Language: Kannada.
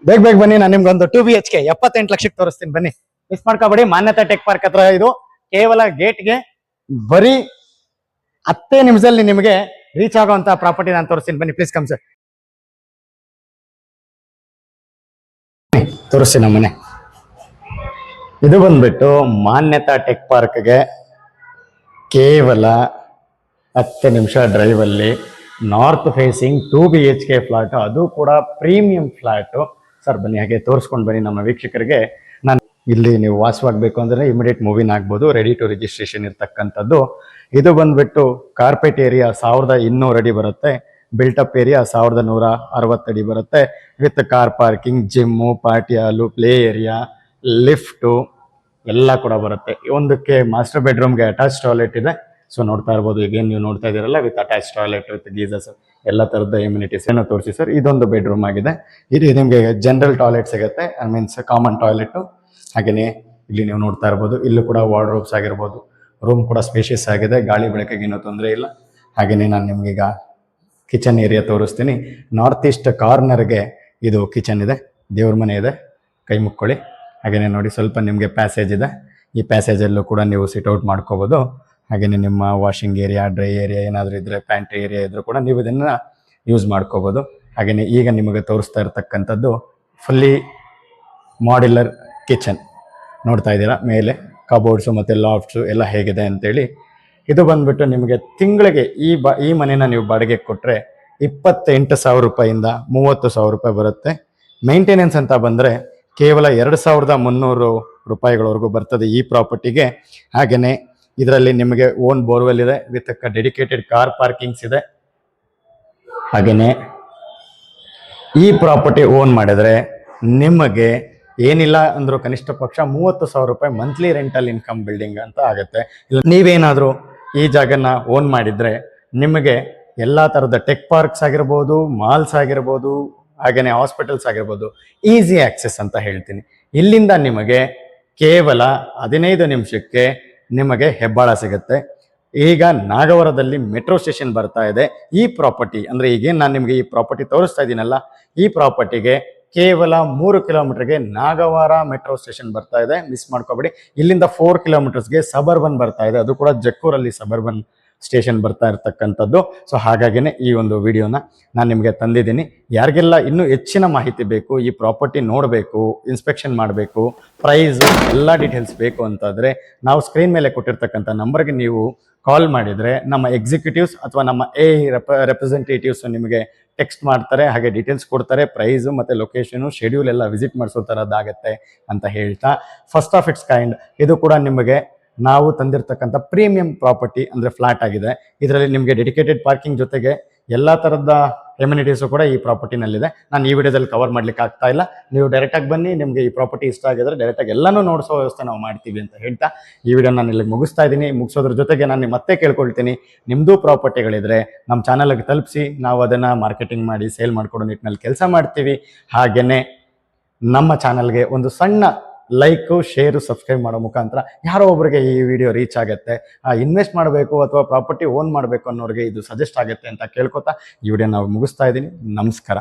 ಬೇಗ ಬೇಗ ಬನ್ನಿ. ನಾನು ನಿಮ್ಗೊಂದು 2 BHK 78 ಲಕ್ಷಕ್ಕೆ ತೋರಿಸ್ತೀನಿ. ಬನ್ನಿ, ಮಿಸ್ ಮಾಡ್ಕೋಬೇಡಿ. ಮಾನ್ಯತಾ ಟೆಕ್ ಪಾರ್ಕ್ ಹತ್ರ ಇದು. ಕೇವಲ ಗೇಟ್ಗೆ ಬರೀ 10 ನಿಮಿಷದಲ್ಲಿ ನಿಮಗೆ ರೀಚ್ ಆಗುವಂತ ಪ್ರಾಪರ್ಟಿ ನಾನು ತೋರಿಸ್ತೀನಿ. ಬನ್ನಿ ಪ್ಲೀಸ್ ಕಮ್ ಸರ್. ತೋರಿಸ್ತೀನಿ ನಮ್ಮ ಮನೆ. ಇದು ಬಂದ್ಬಿಟ್ಟು ಮಾನ್ಯತಾ ಟೆಕ್ ಪಾರ್ಕ್ಗೆ ಕೇವಲ 10 ನಿಮಿಷ ಡ್ರೈವ್ ಅಲ್ಲಿ ನಾರ್ತ್ ಫೇಸಿಂಗ್ 2 BHK ಫ್ಲಾಟ್, ಅದು ಕೂಡ ಪ್ರೀಮಿಯಂ ಫ್ಲಾಟ್. ಸರ್ ಬನ್ನಿ, ಹಾಗೆ ತೋರಿಸ್ಕೊಂಡು ಬನ್ನಿ ನಮ್ಮ ವೀಕ್ಷಕರಿಗೆ. ನಾನು ಇಲ್ಲಿ ನೀವು ವಾಸವಾಗಬೇಕು ಅಂದ್ರೆ ಇಮಿಡಿಯೇಟ್ ಮೂವಿನ್ ಆಗ್ಬೋದು. ರೆಡಿ ಟು ರಿಜಿಸ್ಟ್ರೇಷನ್ ಇರ್ತಕ್ಕಂಥದ್ದು. ಇದು ಬಂದ್ಬಿಟ್ಟು ಕಾರ್ಪೆಟ್ ಏರಿಯಾ 1200 ಅಡಿ ಬರುತ್ತೆ. ಬಿಲ್ಟಪ್ ಏರಿಯಾ 1160 ಅಡಿ ಬರುತ್ತೆ. With car parking, gym, party ಹಾಲು, ಪ್ಲೇ ಏರಿಯಾ, ಲಿಫ್ಟು ಎಲ್ಲ ಕೂಡ ಬರುತ್ತೆ. ಒಂದಕ್ಕೆ ಮಾಸ್ಟರ್ ಬೆಡ್ರೂಮ್ಗೆ ಅಟ್ಯಾಚ್ ಟಾಯ್ಲೆಟ್ ಇದೆ. ಸೊ ನೋಡ್ತಾ ಇರ್ಬೋದು, ಈಗೇನು ನೀವು ನೋಡ್ತಾ ಇದ್ದೀರಲ್ಲ, with attach toilet with geysers ಎಲ್ಲ ಥರದ ಎಮ್ಯುನಿಟೀಸ್ ಏನೋ ತೋರಿಸಿ ಸರ್. ಇದೊಂದು ಬೆಡ್ರೂಮ್ ಆಗಿದೆ. ಇದು ನಿಮಗೆ ಜನರಲ್ ಟಾಯ್ಲೆಟ್ ಸಿಗುತ್ತೆ, ಮೀನ್ಸ್ ಕಾಮನ್ ಟಾಯ್ಲೆಟು. ಹಾಗೆಯೇ ಇಲ್ಲಿ ನೀವು ನೋಡ್ತಾ ಇರ್ಬೋದು, ಇಲ್ಲೂ ಕೂಡ ವಾರ್ಡ್ರೋಬ್ಸ್ ಆಗಿರ್ಬೋದು. ರೂಮ್ ಕೂಡ ಸ್ಪೇಷಿಯಸ್ ಆಗಿದೆ, ಗಾಳಿ ಬೆಳಕಿಗೆ ಏನೂ ತೊಂದರೆ ಇಲ್ಲ. ಹಾಗೆಯೇ ನಾನು ನಿಮಗೀಗ ಕಿಚನ್ ಏರಿಯಾ ತೋರಿಸ್ತೀನಿ. ನಾರ್ತ್ ಈಸ್ಟ್ ಕಾರ್ನರ್ಗೆ ಇದು ಕಿಚನ್ ಇದೆ, ದೇವ್ರ ಮನೆ ಇದೆ, ಕೈ ಮುಕ್ಕೊಳ್ಳಿ. ಹಾಗೆಯೇ ನೋಡಿ, ಸ್ವಲ್ಪ ನಿಮಗೆ ಪ್ಯಾಸೇಜ್ ಇದೆ. ಈ ಪ್ಯಾಸೇಜಲ್ಲೂ ಕೂಡ ನೀವು ಸಿಟ್ಔಟ್ ಮಾಡ್ಕೋಬೋದು. ಹಾಗೆಯೇ ನಿಮ್ಮ ವಾಷಿಂಗ್ ಏರಿಯಾ, ಡ್ರೈ ಏರಿಯಾ ಏನಾದರೂ ಇದ್ದರೆ, ಪ್ಯಾಂಟ್ರಿ ಏರಿಯಾ ಇದ್ದರೂ ಕೂಡ ನೀವು ಇದನ್ನು ಯೂಸ್ ಮಾಡ್ಕೋಬೋದು. ಹಾಗೆಯೇ ಈಗ ನಿಮಗೆ ತೋರಿಸ್ತಾ ಇರ್ತಕ್ಕಂಥದ್ದು ಫುಲ್ಲಿ ಮಾಡ್ಯುಲರ್ ಕಿಚನ್. ನೋಡ್ತಾ ಇದ್ದೀರಾ ಮೇಲೆ ಕಬೋರ್ಡ್ಸು ಮತ್ತು ಲಾಫ್ಟ್ಸು ಎಲ್ಲ ಹೇಗಿದೆ ಅಂತೇಳಿ. ಇದು ಬಂದ್ಬಿಟ್ಟು ನಿಮಗೆ ತಿಂಗಳಿಗೆ ಈ ಮನೆನ ನೀವು ಬಾಡಿಗೆ ಕೊಟ್ಟರೆ 28,000 ರೂಪಾಯಿಂದ 30,000 ರೂಪಾಯಿ ಬರುತ್ತೆ. ಮೇಂಟೆನೆನ್ಸ್ ಅಂತ ಬಂದರೆ ಕೇವಲ 2,300 ರೂಪಾಯಿಗಳವರೆಗೂ ಬರ್ತದೆ ಈ ಪ್ರಾಪರ್ಟಿಗೆ. ಹಾಗೆಯೇ ಇದರಲ್ಲಿ ನಿಮಗೆ ಓನ್ ಬೋರ್ವೆಲ್ ಇದೆ, ವಿತ್ ಡೆಡಿಕೇಟೆಡ್ ಕಾರ್ ಪಾರ್ಕಿಂಗ್ಸ್ ಇದೆ. ಹಾಗೆಯೇ ಈ ಪ್ರಾಪರ್ಟಿ ಓನ್ ಮಾಡಿದರೆ ನಿಮಗೆ ಏನಿಲ್ಲ ಅಂದರೂ ಕನಿಷ್ಠ ಪಕ್ಷ 30,000 ರೂಪಾಯಿ ಮಂತ್ಲಿ ರೆಂಟಲ್ ಇನ್ಕಮ್ ಬಿಲ್ಡಿಂಗ್ ಅಂತ ಆಗುತ್ತೆ. ಇಲ್ಲ ನೀವೇನಾದರೂ ಈ ಜಾಗನ ಓನ್ ಮಾಡಿದರೆ ನಿಮಗೆ ಎಲ್ಲ ಥರದ ಟೆಕ್ ಪಾರ್ಕ್ಸ್ ಆಗಿರ್ಬೋದು, ಮಾಲ್ಸ್ ಆಗಿರ್ಬೋದು, ಹಾಗೆಯೇ ಹಾಸ್ಪಿಟಲ್ಸ್ ಆಗಿರ್ಬೋದು, ಈಸಿ ಆಕ್ಸೆಸ್ ಅಂತ ಹೇಳ್ತೀನಿ. ಇಲ್ಲಿಂದ ನಿಮಗೆ ಕೇವಲ 15 ನಿಮಿಷಕ್ಕೆ ನಿಮಗೆ ಹೆಬ್ಬಾಳ ಸಿಗುತ್ತೆ. ಈಗ ನಾಗವರದಲ್ಲಿ ಮೆಟ್ರೋ ಸ್ಟೇಷನ್ ಬರ್ತಾ ಇದೆ. ಈ ಪ್ರಾಪರ್ಟಿ ಅಂದರೆ ಈಗೇನು ನಾನು ನಿಮಗೆ ಈ ಪ್ರಾಪರ್ಟಿ ತೋರಿಸ್ತಾ ಇದ್ದೀನಲ್ಲ, ಈ ಪ್ರಾಪರ್ಟಿಗೆ ಕೇವಲ 3 ಕಿಲೋಮೀಟರ್ಗೆ ನಾಗವಾರ ಮೆಟ್ರೋ ಸ್ಟೇಷನ್ ಬರ್ತಾ ಇದೆ. ಮಿಸ್ ಮಾಡ್ಕೋಬೇಡಿ. ಇಲ್ಲಿಂದ 4 ಕಿಲೋಮೀಟರ್ಸ್ಗೆ ಸಬರ್ಬನ್ ಬರ್ತಾ ಇದೆ, ಅದು ಕೂಡ ಜಕ್ಕೂರಲ್ಲಿ ಸಬರ್ಬನ್ ಸ್ಟೇಷನ್ ಬರ್ತಾ ಇರ್ತಕ್ಕಂಥದ್ದು. ಸೊ ಹಾಗಾಗಿನೇ ಈ ಒಂದು ವಿಡಿಯೋನ ನಾನು ನಿಮಗೆ ತಂದಿದ್ದೀನಿ. ಯಾರಿಗೆಲ್ಲ ಇನ್ನೂ ಹೆಚ್ಚಿನ ಮಾಹಿತಿ ಬೇಕು, ಈ ಪ್ರಾಪರ್ಟಿ ನೋಡಬೇಕು, ಇನ್ಸ್ಪೆಕ್ಷನ್ ಮಾಡಬೇಕು, ಪ್ರೈಸು ಎಲ್ಲ ಡೀಟೇಲ್ಸ್ ಬೇಕು ಅಂತಾದರೆ ನಾವು ಸ್ಕ್ರೀನ್ ಮೇಲೆ ಕೊಟ್ಟಿರ್ತಕ್ಕಂಥ ನಂಬರ್ಗೆ ನೀವು ಕಾಲ್ ಮಾಡಿದರೆ ನಮ್ಮ ಎಕ್ಸಿಕ್ಯೂಟಿವ್ಸ್ ಅಥವಾ ನಮ್ಮ ರೆಪ್ರೆಸೆಂಟೇಟಿವ್ಸ್ ನಿಮಗೆ ಟೆಕ್ಸ್ಟ್ ಮಾಡ್ತಾರೆ, ಹಾಗೆ ಡೀಟೇಲ್ಸ್ ಕೊಡ್ತಾರೆ. ಪ್ರೈಸು ಮತ್ತು ಲೊಕೇಶನು, ಶೆಡ್ಯೂಲ್ ಎಲ್ಲ ವಿಸಿಟ್ ಮಾಡಿಸೋ ಥರದ್ದಾಗತ್ತೆ ಅಂತ ಹೇಳ್ತಾ, ಫಸ್ಟ್ ಆಫ್ ಇಟ್ಸ್ ಕೈಂಡ್ ಇದು ಕೂಡ ನಿಮಗೆ ನಾವು ತಂದಿರ್ತಕ್ಕಂಥ ಪ್ರೀಮಿಯಂ ಪ್ರಾಪರ್ಟಿ ಅಂದರೆ ಫ್ಲಾಟ್ ಆಗಿದೆ. ಇದರಲ್ಲಿ ನಿಮಗೆ ಡೆಡಿಕೇಟೆಡ್ ಪಾರ್ಕಿಂಗ್ ಜೊತೆಗೆ ಎಲ್ಲ ಥರದ ಎಮ್ಯುನಿಟೀಸು ಕೂಡ ಈ ಪ್ರಾಪರ್ಟಿನಲ್ಲಿದೆ. ನಾನು ಈ ವಿಡಿಯೋದಲ್ಲಿ ಕವರ್ ಮಾಡ್ಲಿಕ್ಕೆ ಆಗ್ತಾ ಇಲ್ಲ. ನೀವು ಡೈರೆಕ್ಟಾಗಿ ಬನ್ನಿ, ನಿಮಗೆ ಈ ಪ್ರಾಪರ್ಟಿ ಇಷ್ಟ ಆಗಿದ್ರೆ ಡೈರೆಕ್ಟಾಗಿ ಎಲ್ಲನೂ ನೋಡಿಸೋ ವ್ಯವಸ್ಥೆ ನಾವು ಮಾಡ್ತೀವಿ ಅಂತ ಹೇಳ್ತಾ ಈ ವಿಡಿಯೋ ನಾನು ಇಲ್ಲಿ ಮುಗಿಸ್ತಾ ಇದ್ದೀನಿ. ಮುಗಿಸೋದ್ರ ಜೊತೆಗೆ ನಾನು ಮತ್ತೆ ಕೇಳ್ಕೊಳ್ತೀನಿ, ನಿಮ್ಮದು ಪ್ರಾಪರ್ಟಿಗಳಿದ್ರೆ ನಮ್ಮ ಚಾನಲ್ಗೆ ತಲುಪಿಸಿ, ನಾವು ಅದನ್ನು ಮಾರ್ಕೆಟಿಂಗ್ ಮಾಡಿ ಸೇಲ್ ಮಾಡಿಕೊಡೋ ನಿಟ್ಟಿನಲ್ಲಿ ಕೆಲಸ ಮಾಡ್ತೀವಿ. ಹಾಗೆಯೇ ನಮ್ಮ ಚಾನಲ್ಗೆ ಒಂದು ಸಣ್ಣ ಲೈಕು, ಶೇರು, ಸಬ್ಸ್ಕ್ರೈಬ್ ಮಾಡೋ ಮುಖಾಂತರ ಯಾರೋ ಒಬ್ಬರಿಗೆ ಈ ವಿಡಿಯೋ ರೀಚ್ ಆಗುತ್ತೆ, ಇನ್ವೆಸ್ಟ್ ಮಾಡಬೇಕು ಅಥವಾ ಪ್ರಾಪರ್ಟಿ ಓನ್ ಮಾಡಬೇಕು ಅನ್ನೋರಿಗೆ ಇದು ಸಜೆಸ್ಟ್ ಆಗುತ್ತೆ ಅಂತ ಕೇಳ್ಕೊತಾ ಈ ವಿಡಿಯೋ ನಾವು ಮುಗಿಸ್ತಾ ಇದ್ದೀನಿ. ನಮಸ್ಕಾರ.